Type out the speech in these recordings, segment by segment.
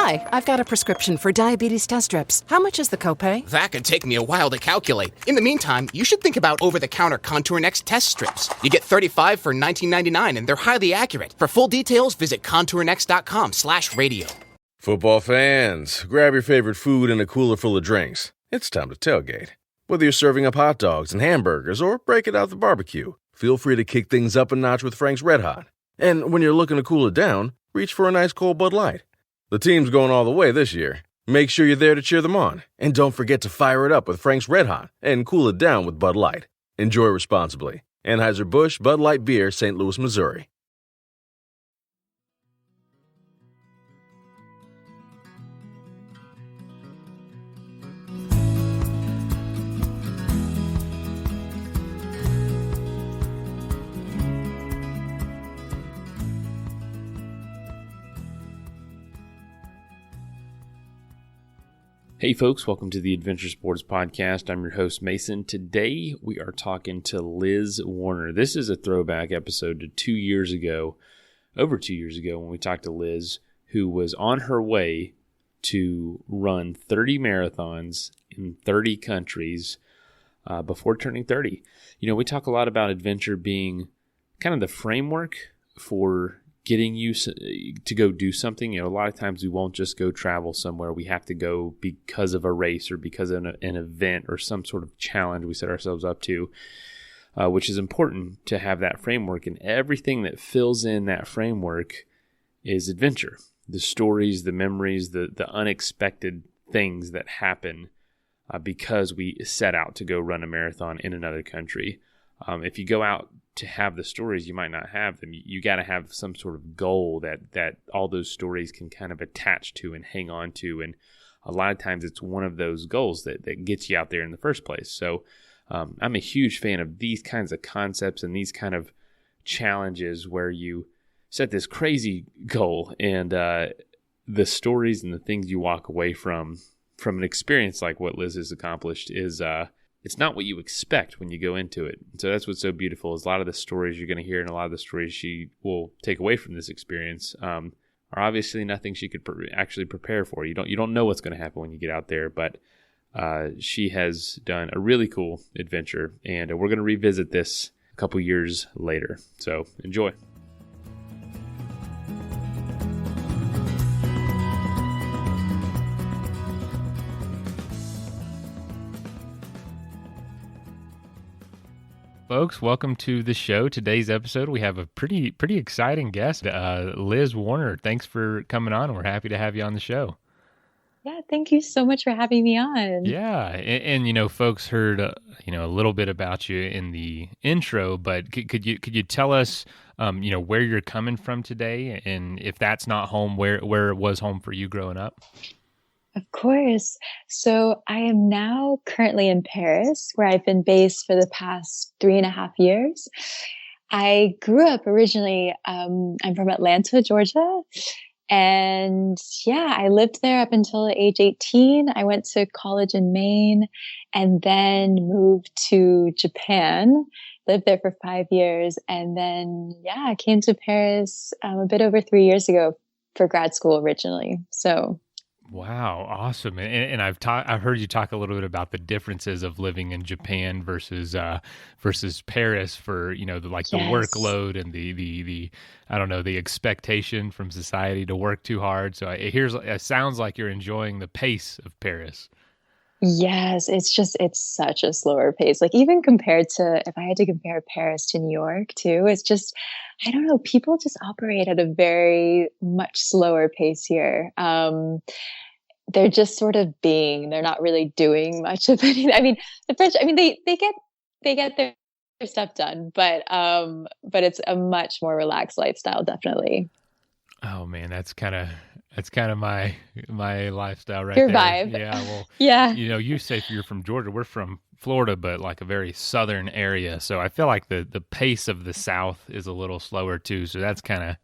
Hi, I've got a prescription for diabetes test strips. How much is the copay? That could take me a while to calculate. In the meantime, you should think about over-the-counter Contour Next test strips. You get 35 for $19.99, and they're highly accurate. For full details, visit contournext.com/radio. Football fans, grab your favorite food and a cooler full of drinks. It's time to tailgate. Whether you're serving up hot dogs and hamburgers or breaking out the barbecue, feel free to kick things up a notch with Frank's Red Hot. And when you're looking to cool it down, reach for a nice cold Bud Light. The team's going all the way this year. Make sure you're there to cheer them on. And don't forget to fire it up with Frank's Red Hot and cool it down with Bud Light. Enjoy responsibly. Anheuser-Busch Bud Light Beer, St. Louis, Missouri. Hey folks, welcome to the Adventure Sports Podcast. I'm your host Mason. Today we are talking to Liz Warner. This is a throwback episode to 2 years ago, over 2 years ago, when we talked to Liz, who was on her way to run 30 marathons in 30 countries before turning 30. You know, we talk a lot about adventure being kind of the framework for getting you to go do something. You know, a lot of times we won't just go travel somewhere. We have to go because of a race or because of an event or some sort of challenge we set ourselves up to, which is important to have that framework. And everything that fills in that framework is adventure. The stories, the memories, the unexpected things that happen because we set out to go run a marathon in another country. If you go out to have the stories, you might not have them. You got to have some sort of goal that all those stories can kind of attach to and hang on to. And a lot of times it's one of those goals that gets you out there in the first place. So I'm a huge fan of these kinds of concepts and these kind of challenges where you set this crazy goal and the stories and the things you walk away from an experience like what Liz has accomplished is it's not what you expect when you go into it. So that's what's so beautiful is a lot of the stories you're going to hear and a lot of the stories she will take away from this experience are obviously nothing she could actually prepare for. You don't know what's going to happen when you get out there, but she has done a really cool adventure, and we're going to revisit this a couple years later. So enjoy. Folks, welcome to the show. Today's episode, we have a pretty exciting guest, Liz Warner. Thanks for coming on. We're happy to have you on the show. Yeah, thank you so much for having me on. Yeah, and you know, folks heard a little bit about you in the intro, but could you tell us, where you're coming from today, and if that's not home, where it was home for you growing up? Of course. So I am now currently in Paris, where I've been based for the past 3.5 years. I grew up originally, I'm from Atlanta, Georgia. And yeah, I lived there up until age 18. I went to college in Maine and then moved to Japan, lived there for 5 years. And then, I came to Paris a bit over 3 years ago for grad school originally. So wow, awesome! And I've heard you talk a little bit about the differences of living in Japan versus Paris for the workload and the I don't know, the expectation from society to work too hard. So it sounds like you're enjoying the pace of Paris. Yes, it's such a slower pace. Like even compared to, if I had to compare Paris to New York too, it's just, I don't know, people just operate at a very much slower pace here. They're just sort of they're not really doing much of anything. I mean, the French, they get their stuff done, but it's a much more relaxed lifestyle, definitely. Oh man, that's kind of my lifestyle right Your there. vibe. Yeah, well, yeah. You say you're from Georgia. We're from Florida, but like a very southern area. So I feel like the pace of the South is a little slower too. So that's kind of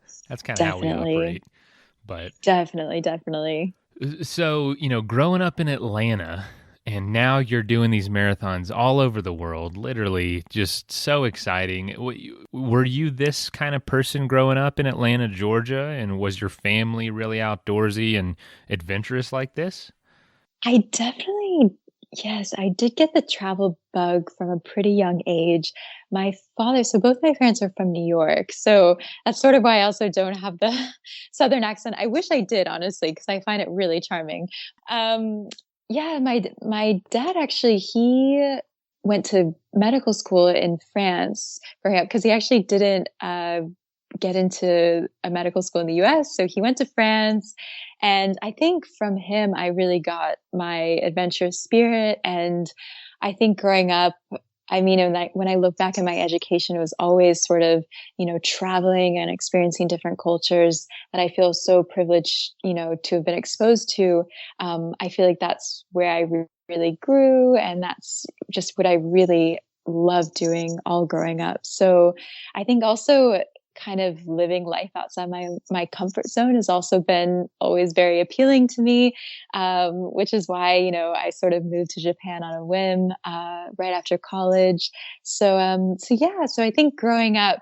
how we operate. But definitely. so, growing up in Atlanta, and now you're doing these marathons all over the world, literally just so exciting. Were you this kind of person growing up in Atlanta, Georgia, and was your family really outdoorsy and adventurous like this? I definitely, yes, I did get the travel bug from a pretty young age. My father, so both my parents are from New York. So that's sort of why I also don't have the Southern accent. I wish I did, honestly, because I find it really charming. Um, yeah, my dad actually, he went to medical school in France for him because he actually didn't get into a medical school in the US. So he went to France. And I think from him, I really got my adventurous spirit. And I think growing up, I mean, when I look back at my education, it was always sort of, traveling and experiencing different cultures that I feel so privileged, to have been exposed to. I feel like that's where I really grew. And that's just what I really loved doing all growing up. So I think also kind of living life outside my comfort zone has also been always very appealing to me, which is why I sort of moved to Japan on a whim right after college. So I think growing up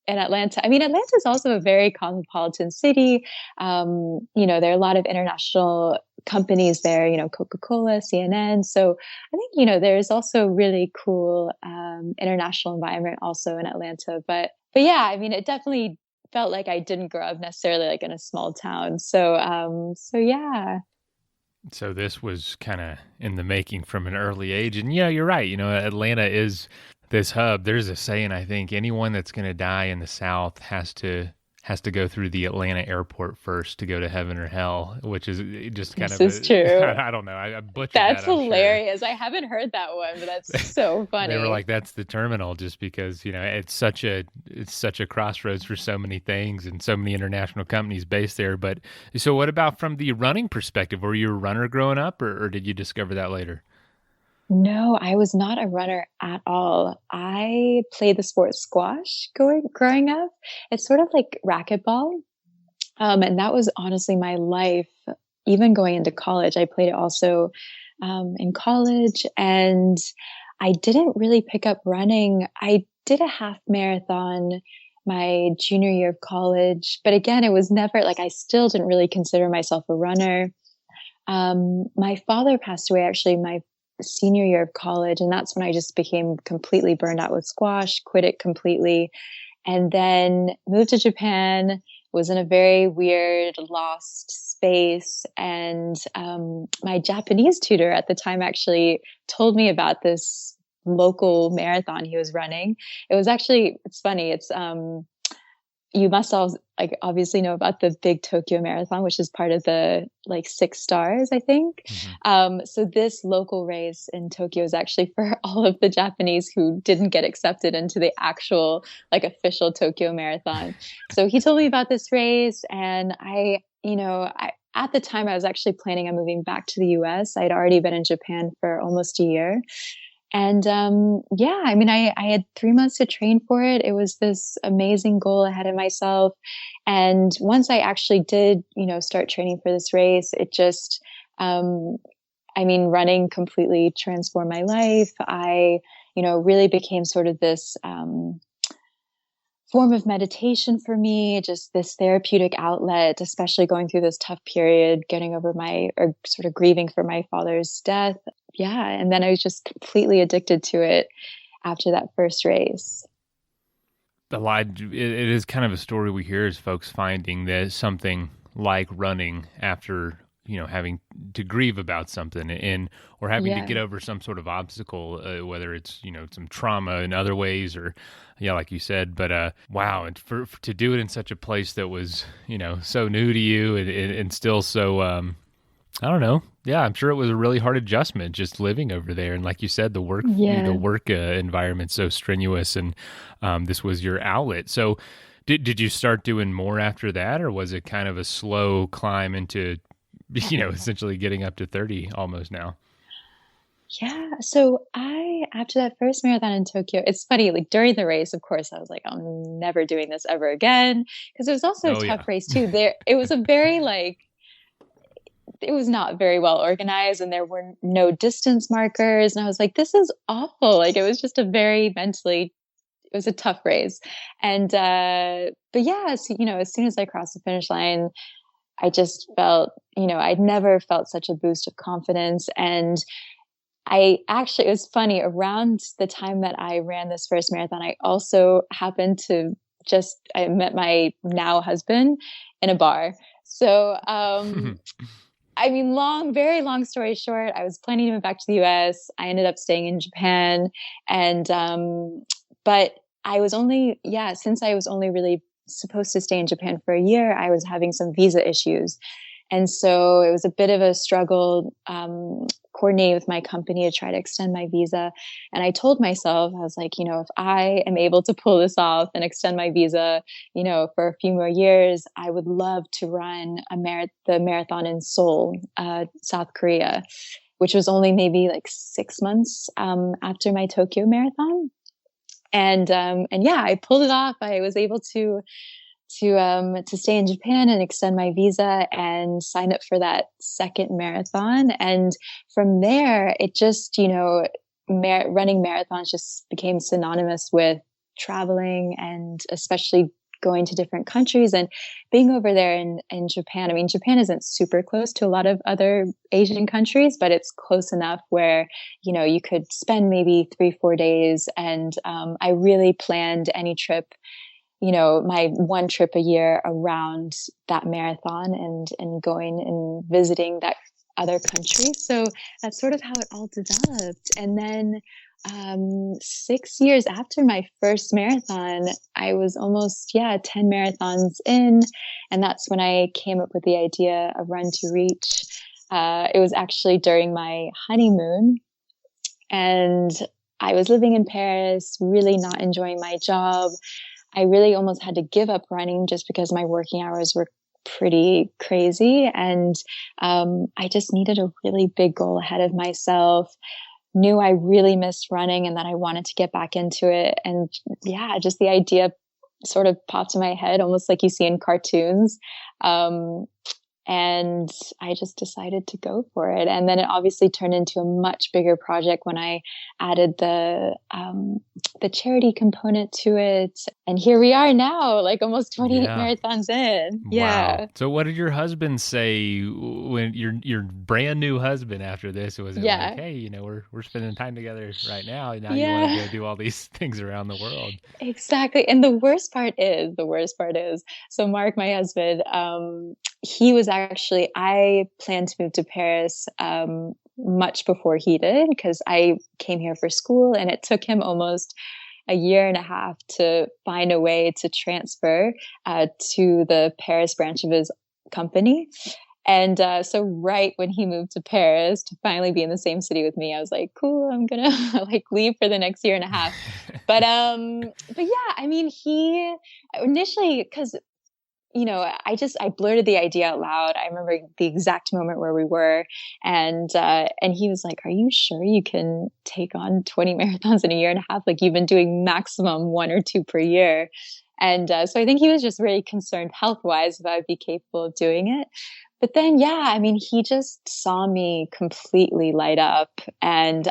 in Atlanta, I mean, Atlanta is also a very cosmopolitan city. There are a lot of international companies there, Coca-Cola, CNN. So I think, there's also really cool international environment also in Atlanta. But yeah, I mean, it definitely felt like I didn't grow up necessarily like in a small town. So yeah. So this was kind of in the making from an early age. And yeah, you're right. Atlanta is this hub. There's a saying, I think, anyone that's going to die in the South has to go through the Atlanta airport first to go to heaven or hell, which is just kind this of is true. I don't know. I butchered that's that. Hilarious. Sure. I haven't heard that one, but that's so funny. They were like, that's the terminal, just because it's such a crossroads for so many things and so many international companies based there. But so, what about from the running perspective? Were you a runner growing up, or did you discover that later? No, I was not a runner at all. I played the sport squash growing up. It's sort of like racquetball. And that was honestly my life, even going into college. I played it also in college, and I didn't really pick up running. I did a half marathon my junior year of college, but again, it was never like I still didn't really consider myself a runner. My father passed away actually my senior year of college, and that's when I just became completely burned out with squash, quit it completely, and then moved to Japan. Was in a very weird, lost space, and my Japanese tutor at the time actually told me about this local marathon he was running. It was actually, it's funny, it's you must all obviously know about the big Tokyo Marathon, which is part of the 6 stars, I think. Mm-hmm. So this local race in Tokyo is actually for all of the Japanese who didn't get accepted into the actual official Tokyo Marathon. So he told me about this race, and I at the time I was actually planning on moving back to the US. I'd already been in Japan for almost a year. And I mean, I had 3 months to train for it. It was this amazing goal ahead of myself. And once I actually did, start training for this race, it just, running completely transformed my life. I, really became sort of this form of meditation for me, just this therapeutic outlet, especially going through this tough period, getting over or sort of grieving for my father's death. Yeah. And then I was just completely addicted to it after that first race. It is kind of a story we hear as folks finding that something like running after, having to grieve about something or having to get over some sort of obstacle, whether it's, some trauma in other ways or, like you said, but wow. And to do it in such a place that was, so new to you and still so, I don't know. Yeah, I'm sure it was a really hard adjustment just living over there. And like you said, the work environment's so strenuous, and this was your outlet. So did you start doing more after that, or was it kind of a slow climb into, essentially getting up to 30 almost now? Yeah. So after that first marathon in Tokyo, it's funny, during the race, of course, I was like, I'm never doing this ever again. Because it was also a tough race too. It was a very it was not very well organized, and there were no distance markers. And I was like, this is awful. Like, it was just it was a tough race. And, but yeah, so, as soon as I crossed the finish line, I just felt, I'd never felt such a boost of confidence. And it was funny, around the time that I ran this first marathon, I also happened to I met my now husband in a bar. So, very long story short, I was planning to move back to the US. I ended up staying in Japan. And, but I was since I was only really supposed to stay in Japan for a year, I was having some visa issues. And so it was a bit of a struggle, coordinating with my company to try to extend my visa. And I told myself, I was like, if I am able to pull this off and extend my visa, for a few more years, I would love to run the marathon in Seoul, South Korea, which was only maybe like 6 months, after my Tokyo marathon. And yeah, I pulled it off. I was able to stay in Japan and extend my visa and sign up for that second marathon. And from there, it just, running marathons just became synonymous with traveling, and especially going to different countries and being over there in Japan. I mean, Japan isn't super close to a lot of other Asian countries, but it's close enough where, you could spend maybe 3-4 days. And I really planned any trip, my one trip a year around that marathon and going and visiting that other country. So that's sort of how it all developed. And then 6 years after my first marathon, I was almost 10 marathons in. And that's when I came up with the idea of Run to Reach. It was actually during my honeymoon, and I was living in Paris, really not enjoying my job. I really almost had to give up running just because my working hours were pretty crazy. And I just needed a really big goal ahead of myself. Knew I really missed running and that I wanted to get back into it. And just the idea sort of popped in my head, almost like you see in cartoons. And I just decided to go for it. And then it obviously turned into a much bigger project when I added the charity component to it. And here we are now, like almost 28 marathons in. Yeah. Wow. So what did your husband say when your brand new husband after this? Was it like, hey, we're spending time together right now. Now you want to go do all these things around the world. Exactly. And the worst part is, so Mark, my husband, I planned to move to Paris much before he did, because I came here for school, and it took him almost a year and a half to find a way to transfer to the Paris branch of his company. And so right when he moved to Paris to finally be in the same city with me, I was like, cool, I'm going to leave for the next year and a half. But yeah, I mean, he initially, because I blurted the idea out loud. I remember the exact moment where we were, and he was like, "Are you sure you can take on 20 marathons in a year and a half? Like, you've been doing maximum 1 or 2 per year." And so I think he was just really concerned health-wise if I would be capable of doing it. But then, he just saw me completely light up, and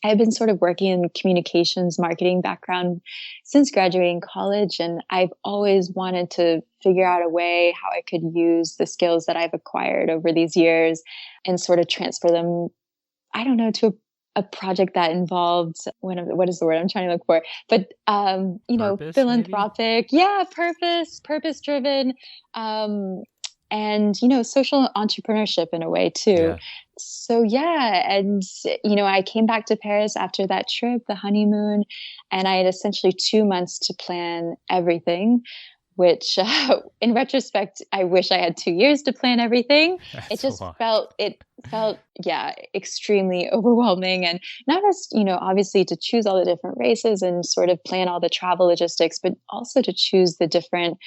I've been sort of working in communications marketing background since graduating college, and I've always wanted to figure out a way how I could use the skills that I've acquired over these years and sort of transfer them, to a project that involved, what is the word I'm trying to look for? But, Purpose, philanthropic, purpose driven, and, social entrepreneurship in a way too. Yeah. So and, I came back to Paris after that trip, the honeymoon, and I had essentially 2 months to plan everything, which in retrospect, I wish I had 2 years to plan everything. That's It felt extremely overwhelming, and not just, obviously to choose all the different races and sort of plan all the travel logistics, but also to choose the different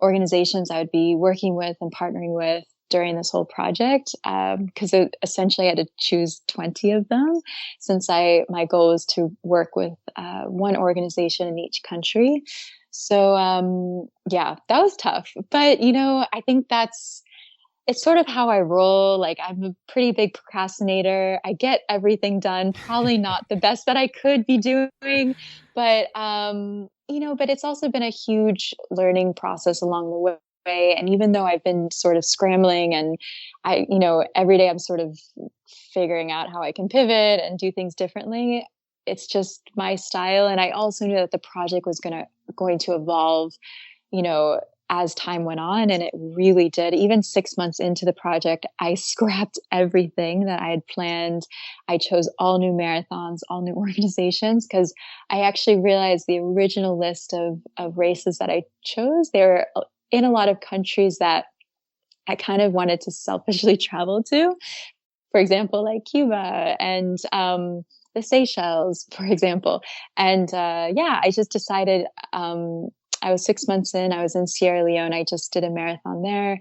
organizations I would be working with and partnering with during this whole project, because essentially I had to choose 20 of them, since my goal was to work with one organization in each country. So that was tough, but I think that's it's sort of how I roll. Like, I'm a pretty big procrastinator. I get everything done, probably not the best that I could be doing, but, but it's also been a huge learning process along the way. And even though I've been sort of scrambling and every day I'm sort of figuring out how I can pivot and do things differently, it's just my style. And I also knew that the project was going to evolve, as time went on, and it really did. Even 6 months into the project, I scrapped everything that I had planned. I chose all new marathons, all new organizations, because I actually realized the original list of races that I chose, they were in a lot of countries that I kind of wanted to selfishly travel to. For example, like Cuba and the Seychelles, for example. And I just decided, I was 6 months in, I was in Sierra Leone. I just did a marathon there.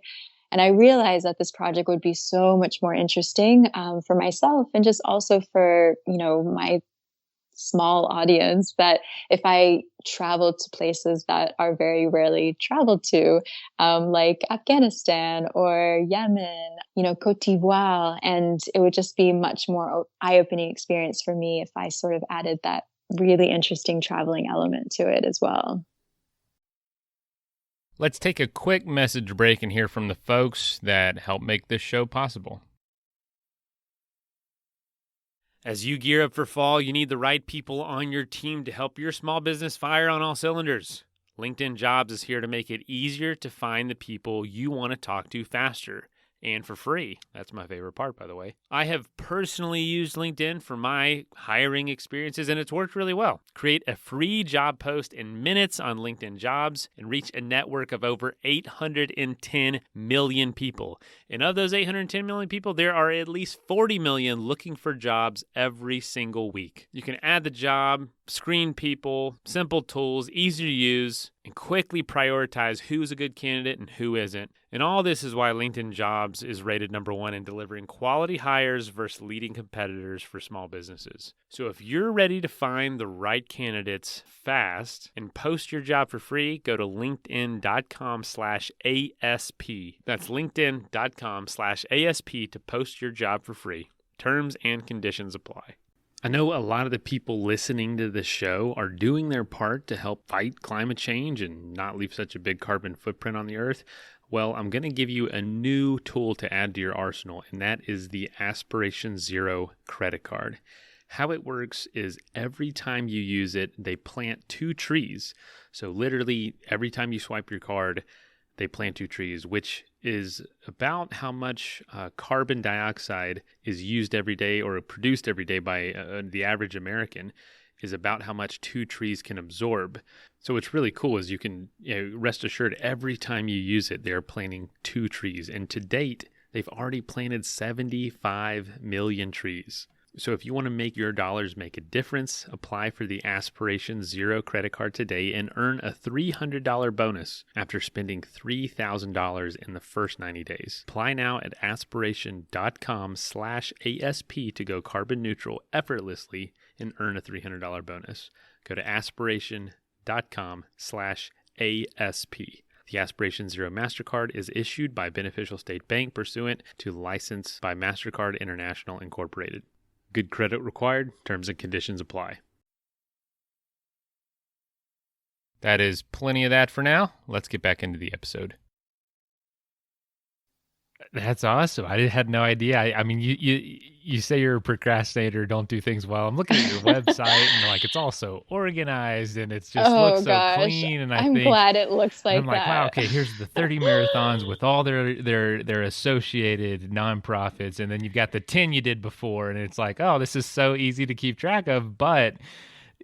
And I realized that this project would be so much more interesting for myself and just also for, my small audience, that if I traveled to places that are very rarely traveled to, like Afghanistan or Yemen, Cote d'Ivoire, and it would just be much more eye-opening experience for me if I sort of added that really interesting traveling element to it as well. Let's take a quick message break and hear from the folks that help make this show possible. As you gear up for fall, you need the right people on your team to help your small business fire on all cylinders. LinkedIn Jobs is here to make it easier to find the people you want to talk to faster and for free. That's my favorite part, by the way. I have personally used LinkedIn for my hiring experiences, and it's worked really well. Create a free job post in minutes on LinkedIn Jobs and reach a network of over 810 million people. And of those 810 million people, there are at least 40 million looking for jobs every single week. You can add the job, screen people, simple tools, easy to use, and quickly prioritize who's a good candidate and who isn't. And all this is why LinkedIn Jobs is rated number one in delivering quality hires versus leading competitors for small businesses. So if you're ready to find the right candidates fast and post your job for free, go to linkedin.com/ASP. That's linkedin.com/ASP to post your job for free. Terms and conditions apply. I know a lot of the people listening to this show are doing their part to help fight climate change and not leave such a big carbon footprint on the earth. Well, I'm going to give you a new tool to add to your arsenal, and that is the Aspiration Zero credit card. How it works is every time you use it, they plant 2 trees. So literally every time you swipe your card, they plant 2 trees, which is about how much carbon dioxide is used every day or produced every day by the average American, is about how much 2 trees can absorb. So what's really cool is you can rest assured every time you use it, they're planting 2 trees. And to date, they've already planted 75 million trees. So if you want to make your dollars make a difference, apply for the Aspiration Zero credit card today and earn a $300 bonus after spending $3,000 in the first 90 days. Apply now at aspiration.com/ASP to go carbon neutral effortlessly and earn a $300 bonus. Go to aspiration.com/ASP. The Aspiration Zero MasterCard is issued by Beneficial State Bank pursuant to license by MasterCard International Incorporated. Good credit required. Terms and conditions apply. That is plenty of that for now. Let's get back into the episode. That's awesome. I had no idea. I mean, you say you're a procrastinator, don't do things well. I'm looking at your website and like it's all so organized and it's just looks so clean. And I'm glad it looks like that. I'm like, wow, okay, here's the 30 marathons with all their associated nonprofits, and then you've got the 10 you did before, and it's like, oh, this is so easy to keep track of, but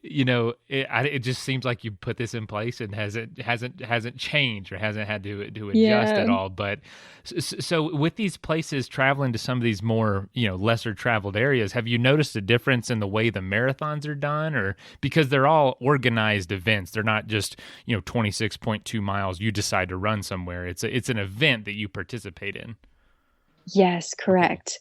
it just seems like you put this in place and hasn't changed or hasn't had to adjust at all. But so with these places, traveling to some of these more lesser traveled areas, have you noticed a difference in the way the marathons are done, or because they're all organized events, they're not just 26.2 miles you decide to run somewhere. It's an event that you participate in. Yes, correct.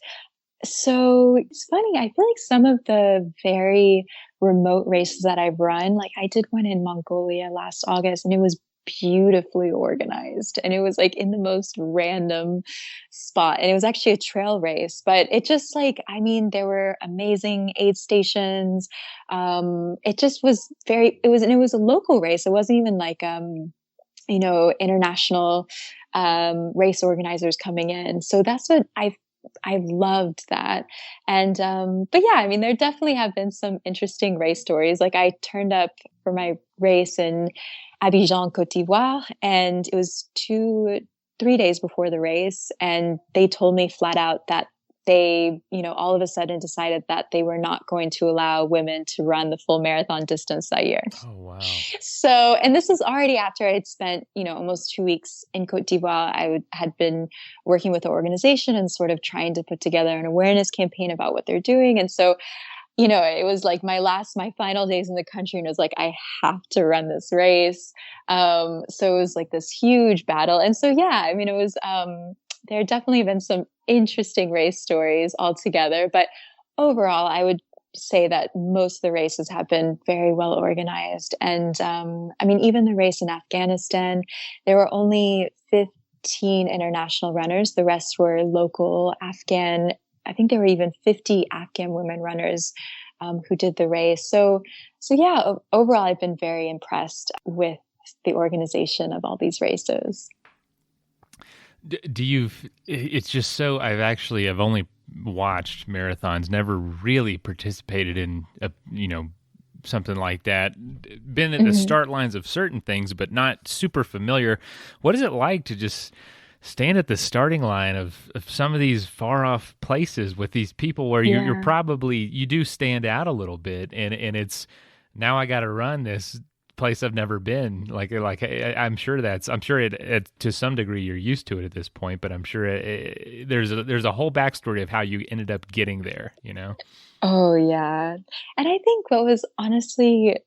So it's funny. I feel like some of the very remote races that I've run, like I did one in Mongolia last August, and it was beautifully organized, and it was like in the most random spot, and it was actually a trail race, but it just like, I mean, there were amazing aid stations. It just was it was a local race. It wasn't even like international race organizers coming in. So that's what I loved that. And but yeah, I mean, there definitely have been some interesting race stories. Like I turned up for my race in Abidjan, Côte d'Ivoire, and it was 3 days before the race, and they told me flat out that they, all of a sudden decided that they were not going to allow women to run the full marathon distance that year. Oh, wow. So, and this was already after I had spent, almost 2 weeks in Côte d'Ivoire. Had been working with the organization and sort of trying to put together an awareness campaign about what they're doing. And so, it was like my final days in the country, and it was like, I have to run this race. So it was like this huge battle. And so, yeah, I mean, it was, there have definitely been some interesting race stories altogether, but overall, I would say that most of the races have been very well organized. And I mean, even the race in Afghanistan, there were only 15 international runners. The rest were local Afghan. I think there were even 50 Afghan women runners who did the race. So yeah, overall, I've been very impressed with the organization of all these races. It's just so, I've only watched marathons, never really participated in something like that. Been at the start lines of certain things, but not super familiar. What is it like to just stand at the starting line of some of these far off places with these people where you're probably, you do stand out a little bit, and it's, now I got to run this place I've never been. I'm sure it to some degree you're used to it at this point, but I'm sure there's a whole backstory of how you ended up getting there, Oh yeah. And I think what was honestly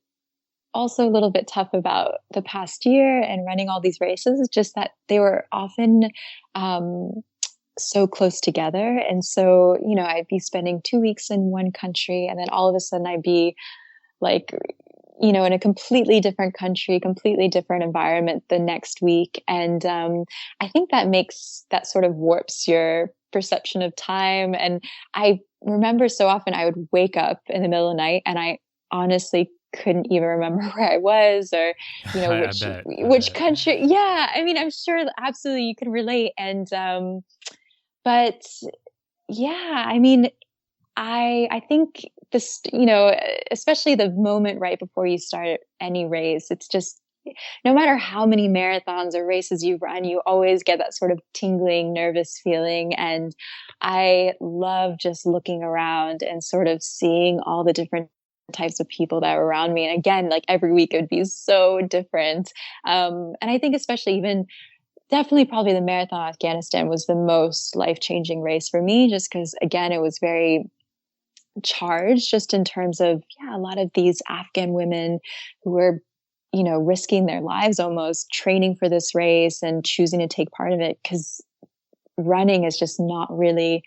also a little bit tough about the past year and running all these races is just that they were often so close together. And so, I'd be spending 2 weeks in one country, and then all of a sudden I'd be like, in a completely different country, completely different environment the next week. And I think that sort of warps your perception of time. And I remember so often I would wake up in the middle of the night and I honestly couldn't even remember where I was, or, which country. Yeah. I mean, I'm sure absolutely you can relate. And, but yeah, I mean, I think this, especially the moment right before you start any race, it's just, no matter how many marathons or races you run, you always get that sort of tingling, nervous feeling. And I love just looking around and sort of seeing all the different types of people that are around me. And again, like every week it would be so different. And I think especially definitely probably the Marathon of Afghanistan was the most life-changing race for me, just because, again, it was very charged just in terms of, a lot of these Afghan women who were, risking their lives almost training for this race and choosing to take part of it, because running is just not really,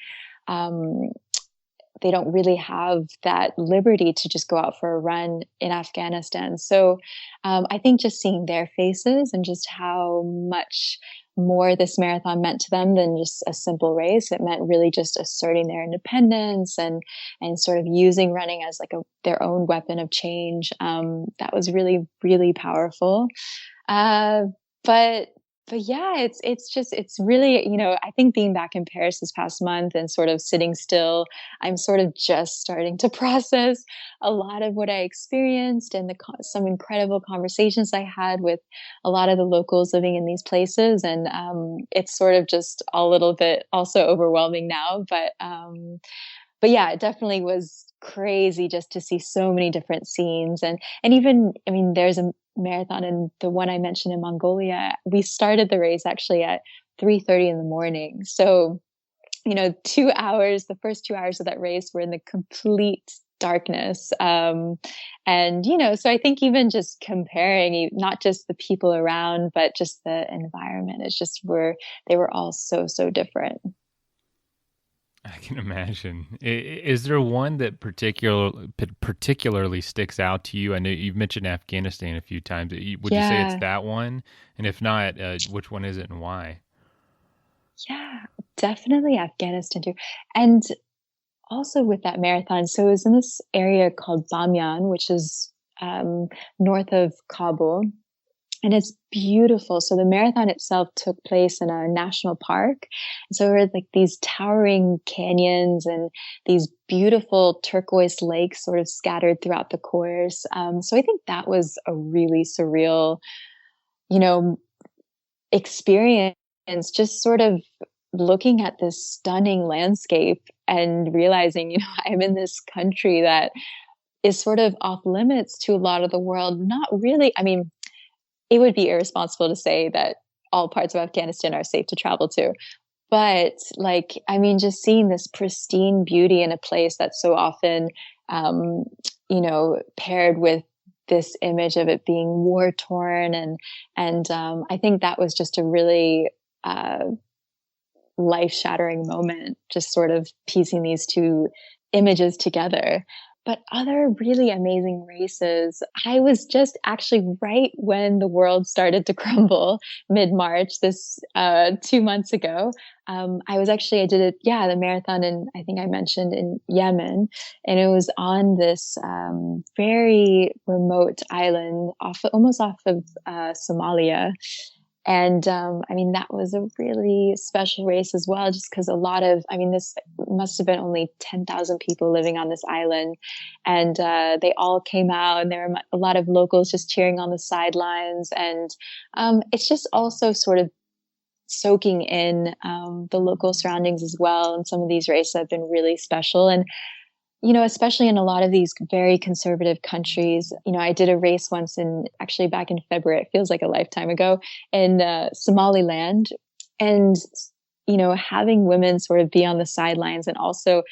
they don't really have that liberty to just go out for a run in Afghanistan. So I think just seeing their faces and just how much more this marathon meant to them than just a simple race. It meant really just asserting their independence and sort of using running as like their own weapon of change. That was really, really powerful. But yeah, it's really, I think being back in Paris this past month and sort of sitting still, I'm sort of just starting to process a lot of what I experienced and some incredible conversations I had with a lot of the locals living in these places. And it's sort of just a little bit also overwhelming now. But yeah, it definitely was crazy just to see so many different scenes. And even, I mean, there's a marathon, and the one I mentioned in Mongolia, we started the race actually at 3:30 in the morning. So, 2 hours, the first 2 hours of that race were in the complete darkness. And, so I think even just comparing, not just the people around, but just the environment, it's just they were all so, so different. I can imagine. Is there one that particularly sticks out to you? I know you've mentioned Afghanistan a few times. Would you say it's that one? And if not, which one is it and why? Yeah, definitely Afghanistan too. And also with that marathon, so it was in this area called Bamyan, which is north of Kabul. And it's beautiful. So the marathon itself took place in a national park. So there were like these towering canyons and these beautiful turquoise lakes sort of scattered throughout the course. So I think that was a really surreal, experience, just sort of looking at this stunning landscape and realizing, I'm in this country that is sort of off limits to a lot of the world. Not really. I mean, it would be irresponsible to say that all parts of Afghanistan are safe to travel to. But just seeing this pristine beauty in a place that's so often, paired with this image of it being war torn. And I think that was just a really life shattering moment, just sort of piecing these two images together. But other really amazing races, I was just actually right when the world started to crumble mid-March, this 2 months ago. I did it, the marathon I think I mentioned in Yemen. And it was on this very remote island almost off of Somalia. And that was a really special race as well, just because this must have been only 10,000 people living on this island. And they all came out, and there were a lot of locals just cheering on the sidelines. And it's just also sort of soaking in the local surroundings as well. And some of these races have been really special. And especially in a lot of these very conservative countries. I did a race once back in February, it feels like a lifetime ago, in Somaliland. And, having women sort of be on the sidelines. And also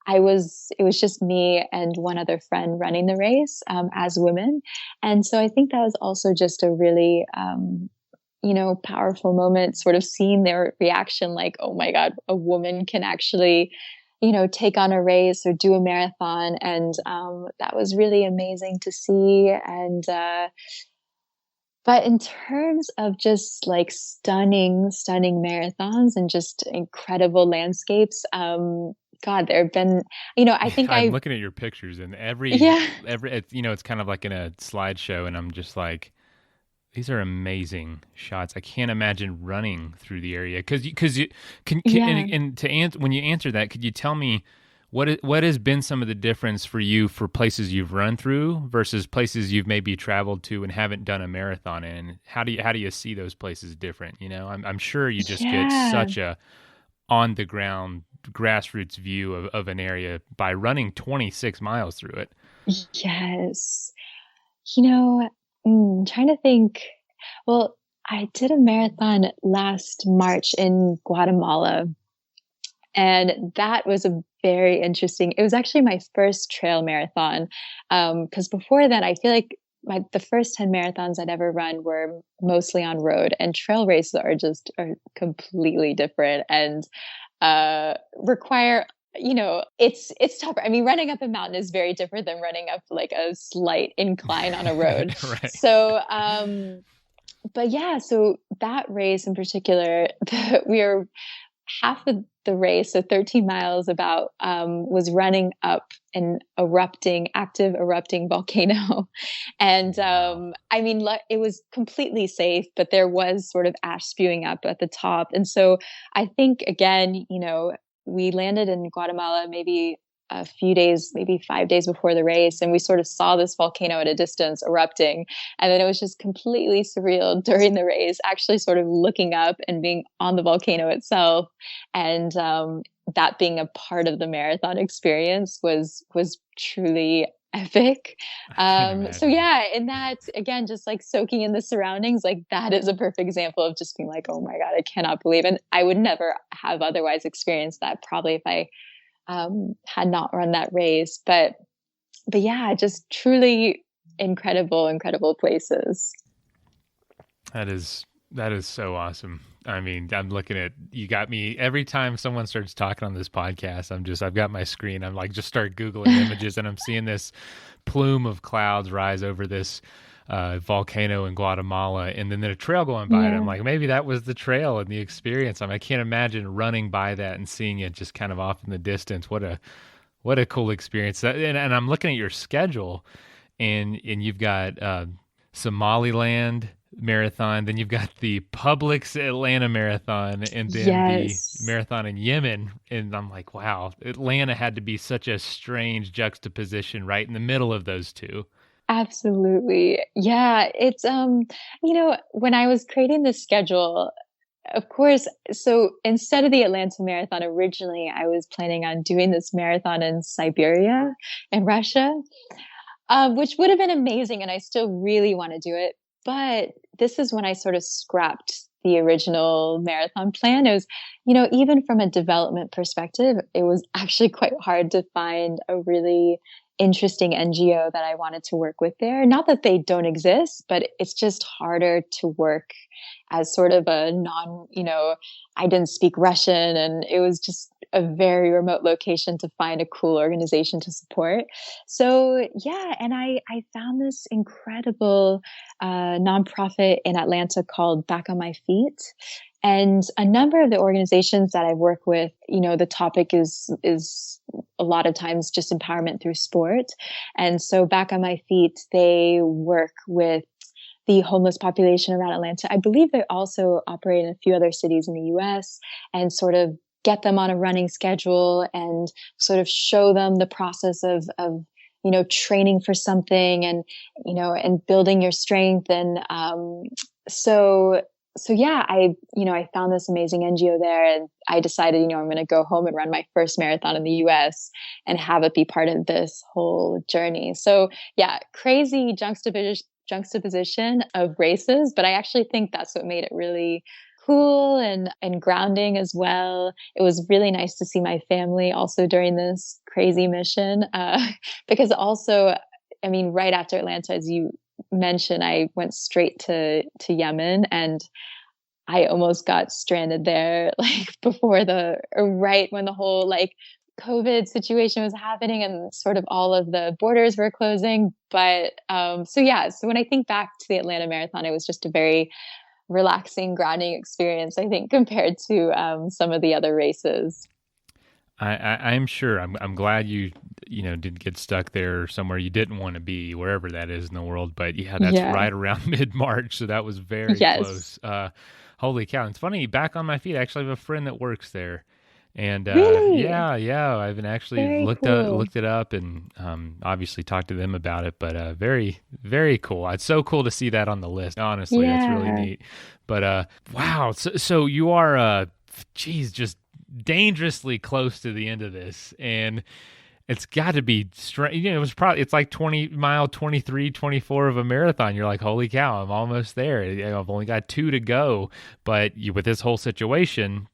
it was just me and one other friend running the race as women. And so I think that was also just a really, powerful moment, sort of seeing their reaction, like, oh my God, a woman can actually take on a race or do a marathon. And that was really amazing to see. And but in terms of just like stunning marathons and just incredible landscapes, God, there have been, I think I'm looking at your pictures, and every it's kind of like in a slideshow, and I'm just like, these are amazing shots. I can't imagine running through the area because you can and to answer, when you answer that, could you tell me what has been some of the difference for you for places you've run through versus places you've maybe traveled to and haven't done a marathon in? How do you see those places different? I'm sure you just get such a on the ground grassroots view of an area by running 26 miles through it. Yes, trying to think. Well, I did a marathon last March in Guatemala, and that was a very interesting. It was actually my first trail marathon, because before that, I feel like the first 10 marathons I'd ever run were mostly on road, and trail races are completely different and require. It's tougher. I mean, running up a mountain is very different than running up like a slight incline on a road. Right. So, but yeah, so that race in particular, we are half of the race, so 13 miles about, was running up an active erupting volcano. And it was completely safe, but there was sort of ash spewing up at the top. And so I think, again, we landed in Guatemala maybe a few days, maybe 5 days before the race. And we sort of saw this volcano at a distance erupting. And then it was just completely surreal during the race, actually sort of looking up and being on the volcano itself. And that being a part of the marathon experience was truly epic. So yeah, in that, again, just like soaking in the surroundings, like that is a perfect example of just being like, oh my God, I cannot believe. And I would never have otherwise experienced that probably if I had not run that race. But yeah, just truly incredible places. That is That is so awesome. I mean, I'm looking at, you got me every time someone starts talking on this podcast. I've got my screen. I'm like, just start Googling images and I'm seeing this plume of clouds rise over this volcano in Guatemala, and then a trail going by it. I'm like, maybe that was the trail and the experience. I can't imagine running by that and seeing it just kind of off in the distance. What a cool experience. And I'm looking at your schedule, and you've got Somaliland Marathon, then you've got the Publix Atlanta Marathon, and then the marathon in Yemen. And I'm like, wow, Atlanta had to be such a strange juxtaposition right in the middle of those two. Absolutely. Yeah. It's, when I was creating the schedule, of course, so instead of the Atlanta Marathon, originally I was planning on doing this marathon in Siberia in Russia, which would have been amazing. And I still really want to do it. But this is when I sort of scrapped the original marathon plan. It was, even from a development perspective, it was actually quite hard to find a really interesting NGO that I wanted to work with there. Not that they don't exist, but it's just harder to work as sort of a I didn't speak Russian, and it was just a very remote location to find a cool organization to support. So yeah, and I found this incredible nonprofit in Atlanta called Back on My Feet. And a number of the organizations that I work with, the topic is a lot of times just empowerment through sport. And so Back on My Feet, they work with the homeless population around Atlanta. I believe they also operate in a few other cities in the US, and sort of get them on a running schedule and sort of show them the process of training for something and building your strength. And so yeah, I found this amazing NGO there, and I decided, I'm going to go home and run my first marathon in the US and have it be part of this whole journey. So yeah, crazy juxtaposition of races, but I actually think that's what made it really cool and grounding as well. It was really nice to see my family also during this crazy mission, because also, right after Atlanta, as you mentioned, I went straight to Yemen, and I almost got stranded there, right when the whole COVID situation was happening and sort of all of the borders were closing. But so when I think back to the Atlanta Marathon, it was just a very relaxing, grounding experience, I think, compared to some of the other races. I'm sure. I'm glad you didn't get stuck there somewhere you didn't want to be, wherever that is in the world. But yeah, that's right around mid-March, so that was very close. Holy cow! It's funny. Back on My Feet, I actually have a friend that works there, and really? I've been actually looked it up, and obviously talked to them about it. But very, very cool. It's so cool to see that on the list. Honestly, that's really neat. But wow, so you are just dangerously close to the end of this, and it's got to be strange. It's like 20 mile, 23, 24 of a marathon. You're like, holy cow, I'm almost there. I've only got 2 to go. But with this whole situation,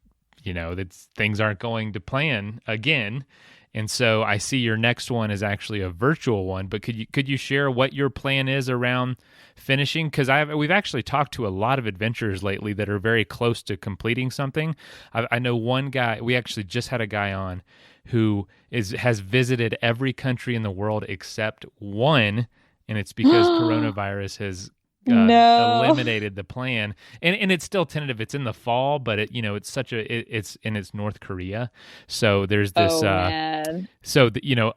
things aren't going to plan again. And so I see your next one is actually a virtual one, but could you share what your plan is around finishing? Because we've actually talked to a lot of adventurers lately that are very close to completing something. I know one guy, we actually just had a guy on who has visited every country in the world except one, and it's because coronavirus has eliminated the plan, and it's still tentative. It's in the fall, but it's North Korea, so there's this.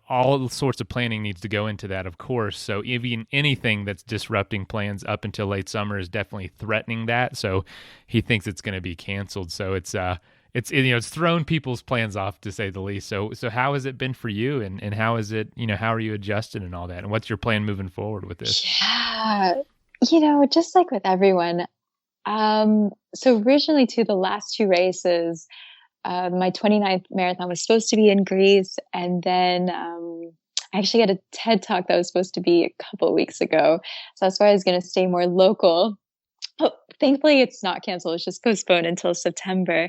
All sorts of planning needs to go into that, of course. So even anything that's disrupting plans up until late summer is definitely threatening that. So he thinks it's going to be canceled. So it's thrown people's plans off, to say the least. So how has it been for you, and how is it? How are you adjusting and all that, and what's your plan moving forward with this? Yeah. Just like with everyone. So originally, to the last 2 races, my 29th marathon was supposed to be in Greece. And then I actually had a TED Talk that was supposed to be a couple of weeks ago. So that's why I was going to stay more local. Oh, thankfully, it's not canceled. It's just postponed until September.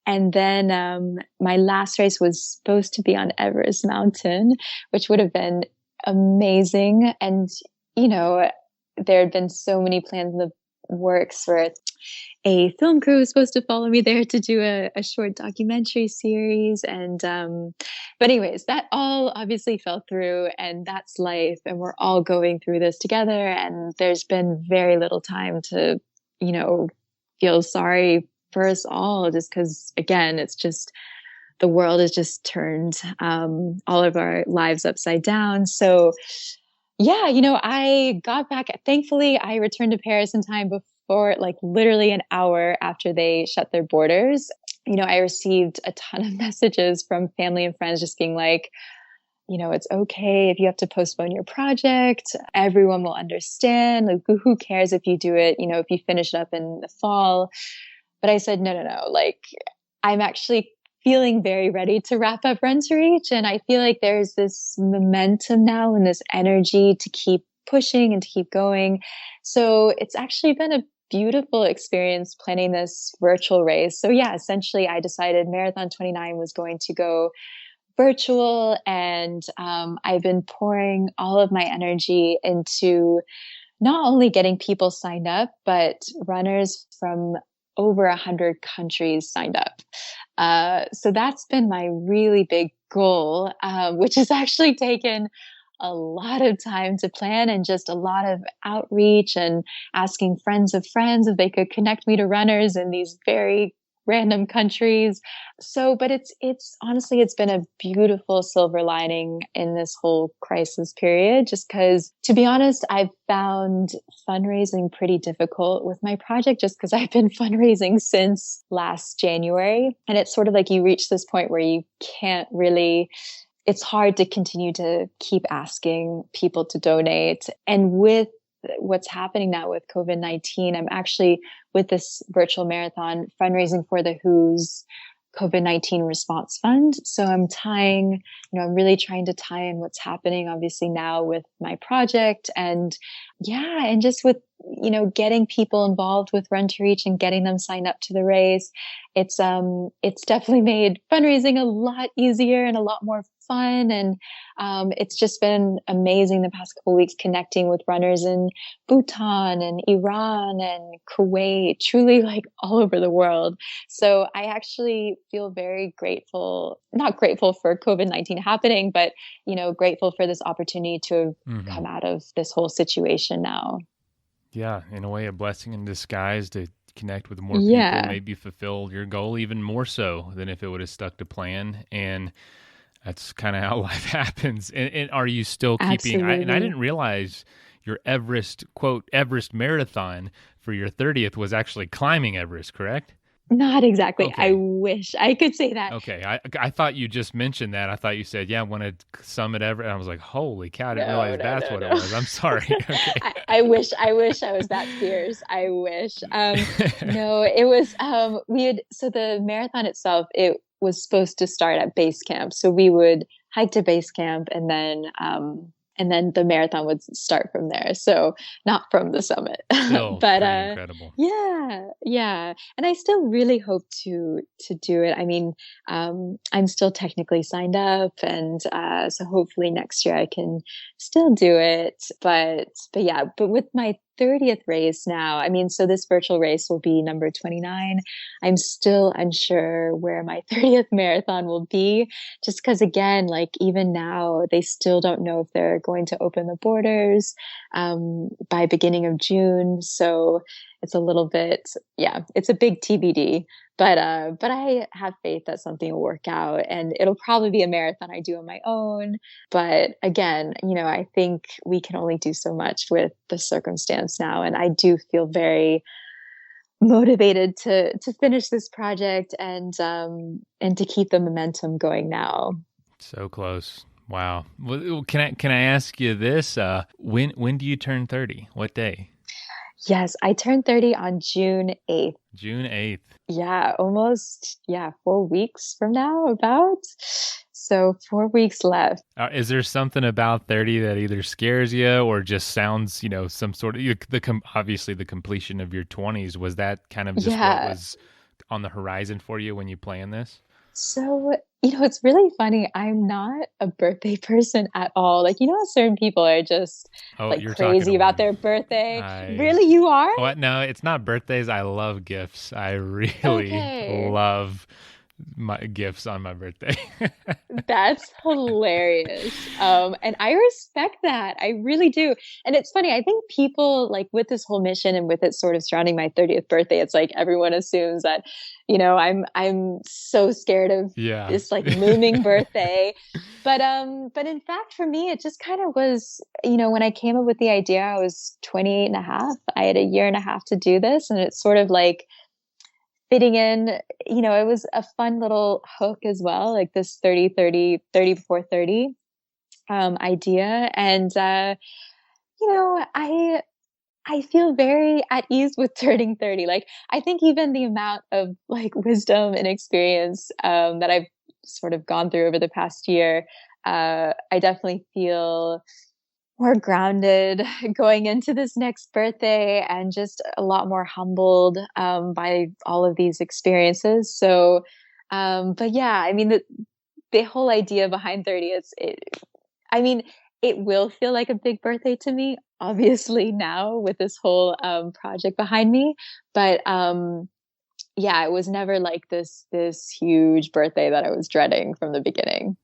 And then my last race was supposed to be on Everest Mountain, which would have been amazing. And, there had been so many plans in the works for a film crew was supposed to follow me there to do a short documentary series. And, but anyways, that all obviously fell through, and that's life. And we're all going through this together. And there's been very little time to, feel sorry for us all, just because, again, it's just, the world has just turned all of our lives upside down. So yeah, I got back. Thankfully, I returned to Paris in time before, like literally an hour after they shut their borders. I received a ton of messages from family and friends just being like, it's okay if you have to postpone your project. Everyone will understand. Like, who cares if you do it, if you finish it up in the fall. But I said, no. Like, I'm actually feeling very ready to wrap up Run to Reach. And I feel like there's this momentum now and this energy to keep pushing and to keep going. So it's actually been a beautiful experience planning this virtual race. So yeah, essentially I decided Marathon 29 was going to go virtual. And I've been pouring all of my energy into not only getting people signed up, but runners from over 100 countries signed up. So that's been my really big goal, which has actually taken a lot of time to plan and just a lot of outreach and asking friends of friends if they could connect me to runners in these very random countries. So, but it's honestly, it's been a beautiful silver lining in this whole crisis period, just because, to be honest, I've found fundraising pretty difficult with my project, just because I've been fundraising since last January. And it's sort of like you reach this point where you can't really, it's hard to continue to keep asking people to donate. And with what's happening now with COVID-19, I'm actually, with this virtual marathon, fundraising for the WHO's COVID-19 response fund. So I'm really trying to tie in what's happening obviously now with my project, and just with, getting people involved with Run to Reach and getting them signed up to the race. It's definitely made fundraising a lot easier and a lot more fun. And it's just been amazing the past couple of weeks connecting with runners in Bhutan and Iran and Kuwait, truly like all over the world. So I actually feel very grateful, not grateful for COVID-19 happening, but, grateful for this opportunity to have come out of this whole situation now. Yeah, in a way, a blessing in disguise to connect with more people, maybe fulfill your goal even more so than if it would have stuck to plan. And that's kind of how life happens. And are you still keeping, I didn't realize your Everest marathon for your 30th was actually climbing Everest, correct? Not exactly. Okay. I wish I could say that. Okay. I thought you just mentioned that. I thought you said, I want to summit Everest. And I was like, holy cow, I didn't realize that's what it was. I'm sorry. Okay. I wish I was that fierce. I wish. No, it was, so the marathon itself, it was supposed to start at base camp. So we would hike to base camp and then the marathon would start from there. So not from the summit, still but incredible. Yeah. And I still really hope to do it. I mean, I'm still technically signed up, and so hopefully next year I can still do it. But with my 30th race now, I mean, so this virtual race will be number 29. I'm still unsure where my 30th marathon will be, just because, again, like even now, they still don't know if they're going to open the borders by beginning of June. So it's a little bit, it's a big TBD. But I have faith that something will work out, and it'll probably be a marathon I do on my own. But again, I think we can only do so much with the circumstance now. And I do feel very motivated to finish this project and to keep the momentum going now. So close. Wow. Well, can I ask you this? When do you turn 30? What day? Yes, I turned 30 on June 8th. June 8th. Yeah, almost, 4 weeks from now, about. So 4 weeks left. Is there something about 30 that either scares you or just sounds, some sort of, obviously the completion of your 20s, was that kind of just what was on the horizon for you when you planned this? So, it's really funny. I'm not a birthday person at all. Like, how certain people are just Oh, like you're talking crazy to about one. their birthday. I Really, you are? What? No, it's not birthdays. I love gifts. I really Okay. love my gifts on my birthday. That's hilarious. And I respect that. I really do. And it's funny, I think people like with this whole mission and with it sort of surrounding my 30th birthday, it's like everyone assumes that, I'm so scared of Yeah. this like looming birthday. But in fact for me, it just kind of was, when I came up with the idea, I was 28 and a half. I had a year and a half to do this. And it's sort of like fitting in, it was a fun little hook as well, like this 30 before 30 idea. And, I feel very at ease with turning 30. Like, I think even the amount of like wisdom and experience that I've sort of gone through over the past year, I definitely feel more grounded going into this next birthday and just a lot more humbled by all of these experiences. So, but yeah, I mean, the whole idea behind 30 I mean, it will feel like a big birthday to me, obviously now with this whole project behind me. But yeah, it was never like this huge birthday that I was dreading from the beginning.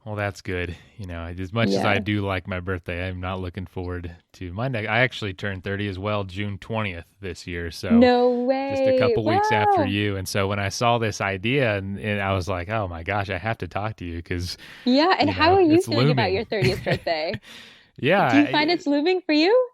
Well, that's good. As much as I Yeah. do like my birthday, I'm not looking forward to my next. I actually turned 30 as well, June 20th this year. So No just a way. couple weeks after Wow. you. And so when I saw this idea and I was like, oh my gosh, I have to talk to you because, Yeah. And how are you it's feeling about looming. your 30th birthday? Do you Yeah. find it's looming for you?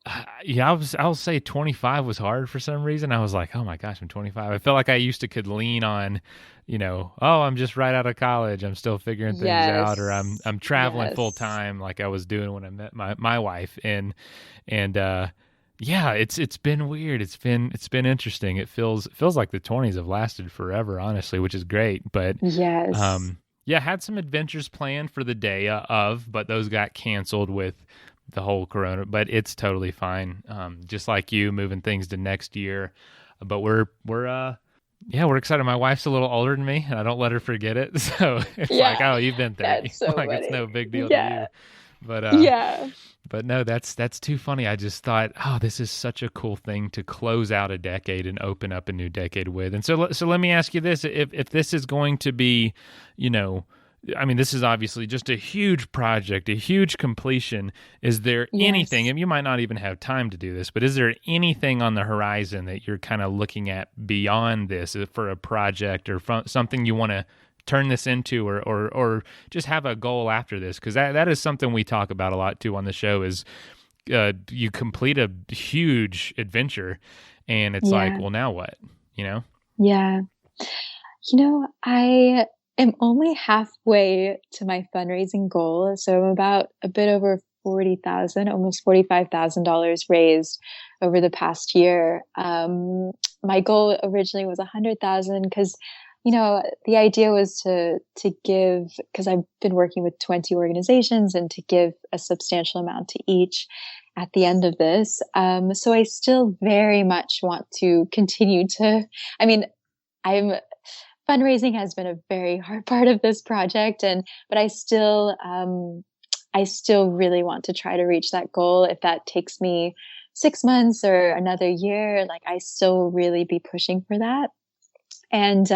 Yeah, I'll say 25 was hard for some reason. I was like, oh my gosh, I'm 25. I felt like I used to could lean on, oh, I'm just right out of college. I'm still figuring things out, or Yes. I'm traveling full Yes. time like I was doing when I met my wife. And yeah, it's been weird. It's been interesting. It feels like the 20s have lasted forever, honestly, which is great. But Yes. yeah, had some adventures planned for the day of, but those got canceled with the whole corona. But it's totally fine. Just like you, moving things to next year. But we're excited. My wife's a little older than me, and I don't let her forget it. So it's like, Yeah. oh, you've been 30. That's so Like it's funny. no big deal to Yeah. you. But Yeah. but no, that's too funny. I just thought, oh, this is such a cool thing to close out a decade and open up a new decade with. And so let me ask you this: if this is going to be, I mean, this is obviously just a huge project, a huge completion. Is there anything, Yes. and you might not even have time to do this, but is there anything on the horizon that you're kind of looking at beyond this for a project or something you want to turn this into, or just have a goal after this? Because that is something we talk about a lot too on the show. Is you complete a huge adventure, and it's like, Yeah. well, now what? You know? Yeah. I am only halfway to my fundraising goal. So I'm about a bit over 40,000, almost $45,000 raised over the past year. My goal originally was 100,000 because, the idea was to give, because I've been working with 20 organizations and to give a substantial amount to each at the end of this. So I still very much want to continue to, I mean, I'm fundraising has been a very hard part of this project, but I still really want to try to reach that goal. If that takes me 6 months or another year, like I still really be pushing for that. And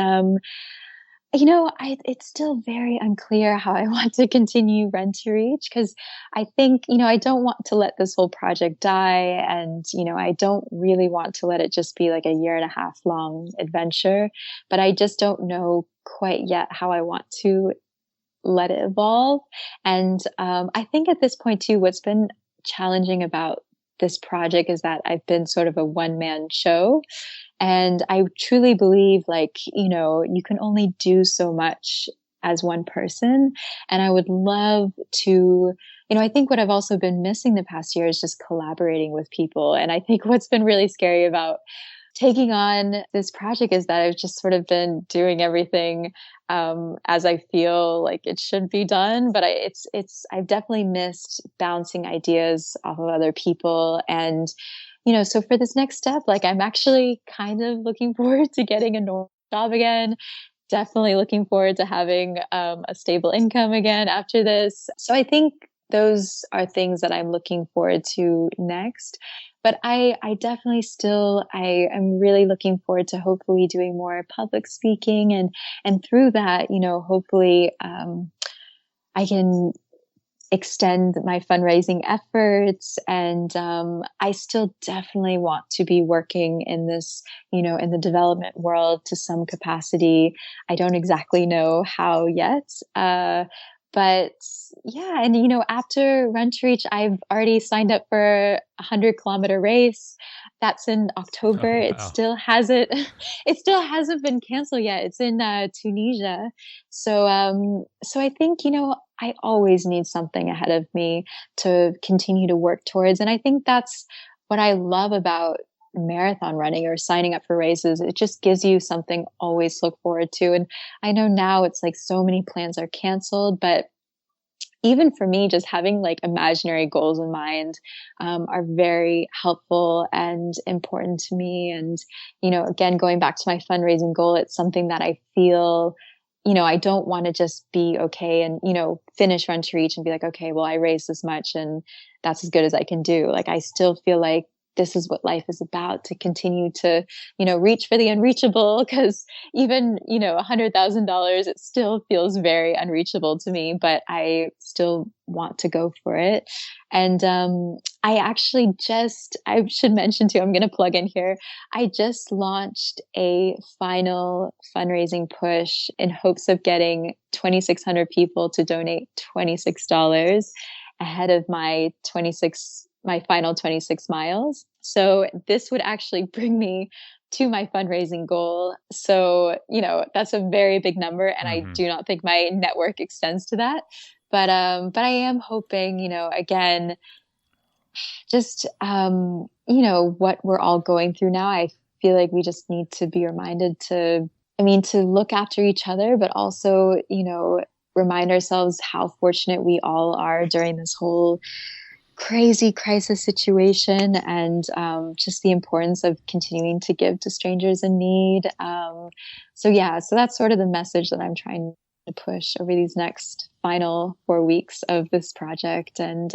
it's still very unclear how I want to continue Run to Reach because I think, I don't want to let this whole project die. And, I don't really want to let it just be like a year and a half long adventure, but I just don't know quite yet how I want to let it evolve. And I think at this point too, what's been challenging about this project is that I've been sort of a one-man show. And I truly believe you can only do so much as one person. And I would love to, I think what I've also been missing the past year is just collaborating with people. And I think what's been really scary about taking on this project is that I've just sort of been doing everything as I feel like it should be done. But I've definitely missed bouncing ideas off of other people. And so for this next step, like I'm actually kind of looking forward to getting a normal job again, definitely looking forward to having a stable income again after this. So I think those are things that I'm looking forward to next. But I definitely still, I am really looking forward to hopefully doing more public speaking, and through that, hopefully, I can extend my fundraising efforts. And I still definitely want to be working in this, in the development world to some capacity. I don't exactly know how yet. But yeah, and after Run to Reach, I've already signed up for a 100-kilometer race. That's in October. Oh, wow. It still hasn't been canceled yet. It's in Tunisia. So I think, I always need something ahead of me to continue to work towards. And I think that's what I love about marathon running or signing up for races. It just gives you something always to look forward to. And I know now it's like so many plans are canceled, but even for me, just having like imaginary goals in mind are very helpful and important to me. And, again, going back to my fundraising goal, it's something that I feel, I don't want to just be okay and, finish Run to Reach and be like, okay, well, I raised this much and that's as good as I can do. Like, I still feel like this is what life is about, to continue to, reach for the unreachable, because even, $100,000, it still feels very unreachable to me, but I still want to go for it. And I should mention too, I'm going to plug in here, I just launched a final fundraising push in hopes of getting 2,600 people to donate $26 ahead of my final 26 miles. So this would actually bring me to my fundraising goal. So, that's a very big number, and I do not think my network extends to that. But I am hoping, again, just, what we're all going through now. I feel like we just need to be reminded to look after each other, but also, remind ourselves how fortunate we all are during this whole crazy crisis situation, and just the importance of continuing to give to strangers in need. So that's sort of the message that I'm trying to push over these next final 4 weeks of this project. And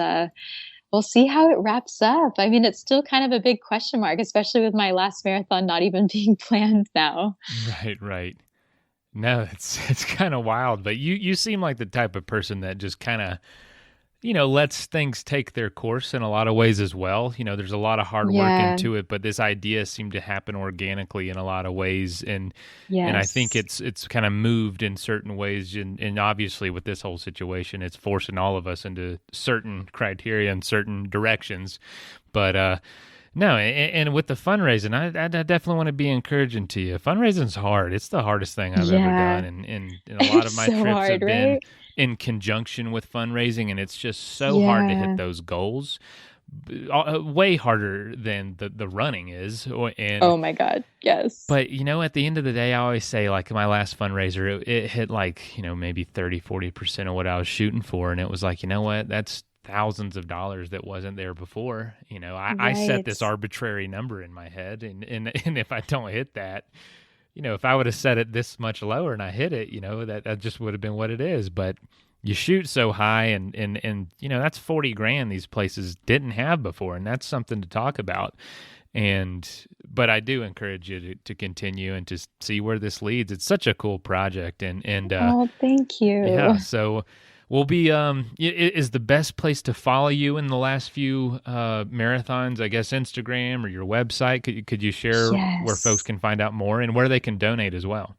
we'll see how it wraps up. I mean, it's still kind of a big question mark, especially with my last marathon not even being planned now. Right. No, it's kind of wild, but you seem like the type of person that just kind of, lets things take their course in a lot of ways as well. There's a lot of hard work into it, but this idea seemed to happen organically in a lot of ways. And I think it's kind of moved in certain ways. And obviously with this whole situation, it's forcing all of us into certain criteria and certain directions. But, no, and with the fundraising, I definitely want to be encouraging to you. Fundraising's hard. It's the hardest thing I've ever done. And a lot of my trips have been in conjunction with fundraising, and it's just so hard to hit those goals. Way harder than the running is. And, oh my God, yes. But, at the end of the day, I always say, like, my last fundraiser, it hit like, maybe 30-40% of what I was shooting for. And it was like, you know what, that's thousands of dollars that wasn't there before. I set this arbitrary number in my head, and if I don't hit that, if I would have set it this much lower and I hit it, that just would have been what it is. But you shoot so high, and that's $40,000 these places didn't have before, and that's something to talk about. But I do encourage you to continue and to see where this leads. It's such a cool project, and oh, thank you. Yeah, so we'll be is the best place to follow you in the last few marathons, I guess, Instagram or your website. Could you share where folks can find out more and where they can donate as well?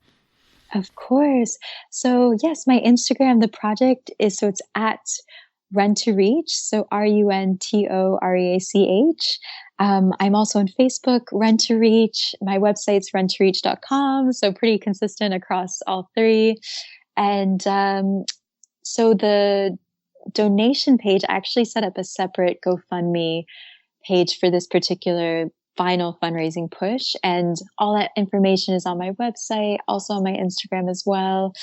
Of course. So yes, my Instagram, the project is, so it's at Run to Reach. So RUNTOREACH. I'm also on Facebook, Run to Reach. My website's runtoreach.com. So pretty consistent across all three. And so the donation page, I actually set up a separate GoFundMe page for this particular final fundraising push. And all that information is on my website, also on my Instagram as well.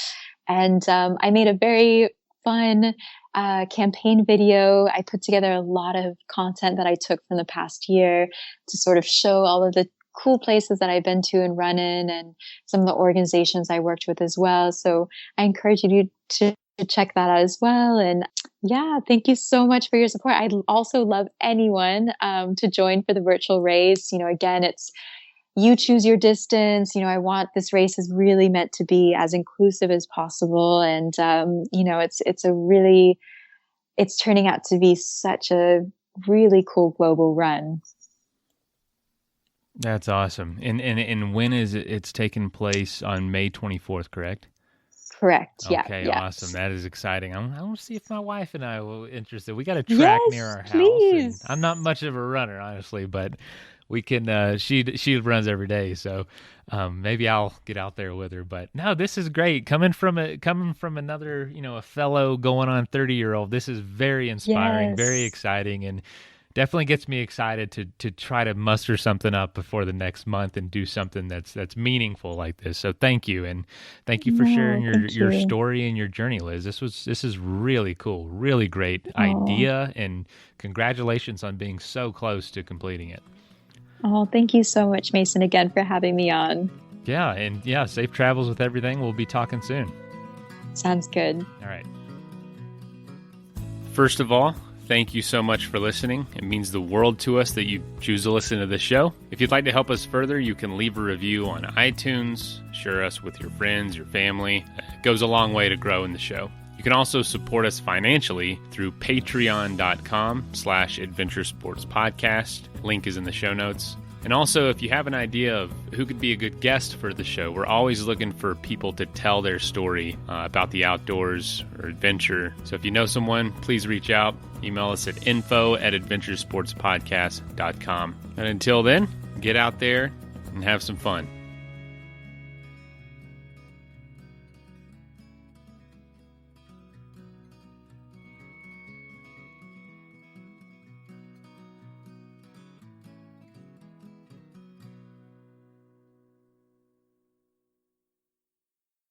And I made a very fun campaign video. I put together a lot of content that I took from the past year to sort of show all of the cool places that I've been to and run in, and some of the organizations I worked with as well. So I encourage you to check that out as well. And yeah, thank you so much for your support. I'd also love anyone to join for the virtual race. Again, it's you choose your distance. I want this race is really meant to be as inclusive as possible. And, it's turning out to be such a really cool global run. That's awesome. And when is it? It's taking place on May 24th, correct? Correct. Yeah. Okay. Yeah. Awesome. That is exciting. I want to see if my wife and I will be interested. We got a track near our house. Please. I'm not much of a runner, honestly, but we can, she runs every day. So, maybe I'll get out there with her, but no, this is great. Coming from another, a fellow going on 30-year-old, this is very inspiring, very exciting, and definitely gets me excited to try to muster something up before the next month and do something that's meaningful like this. So thank you. And thank you for sharing your story and your journey, Liz. This is really cool, really great idea, and congratulations on being so close to completing it. Oh, thank you so much, Mason, again for having me on. Yeah, and safe travels with everything. We'll be talking soon. Sounds good. All right. First of all, thank you so much for listening. It means the world to us that you choose to listen to this show. If you'd like to help us further, you can leave a review on iTunes, share us with your friends, your family. It goes a long way to growing the show. You can also support us financially through patreon.com/adventuresportspodcast. Link is in the show notes. And also, if you have an idea of who could be a good guest for the show, we're always looking for people to tell their story about the outdoors or adventure. So if you know someone, please reach out. Email us at info@adventuresportspodcast.com. And until then, get out there and have some fun.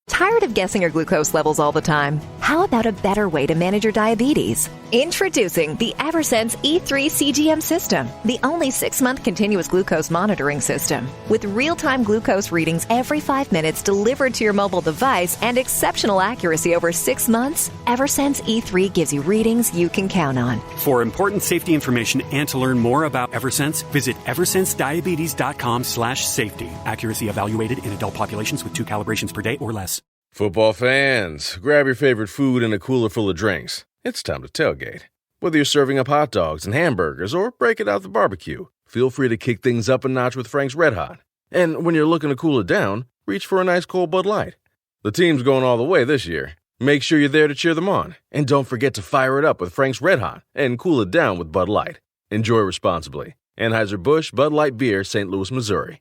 Tired of guessing your glucose levels all the time? How about a better way to manage your diabetes? Introducing the Eversense E3 CGM system, the only 6-month continuous glucose monitoring system. With real-time glucose readings every 5 minutes delivered to your mobile device and exceptional accuracy over 6 months, Eversense E3 gives you readings you can count on. For important safety information and to learn more about Eversense, visit eversensediabetes.com/safety. Accuracy evaluated in adult populations with 2 calibrations per day or less. Football fans, grab your favorite food and a cooler full of drinks. It's time to tailgate. Whether you're serving up hot dogs and hamburgers or breaking out the barbecue, feel free to kick things up a notch with Frank's Red Hot. And when you're looking to cool it down, reach for a nice cold Bud Light. The team's going all the way this year. Make sure you're there to cheer them on. And don't forget to fire it up with Frank's Red Hot and cool it down with Bud Light. Enjoy responsibly. Anheuser-Busch Bud Light Beer, St. Louis, Missouri.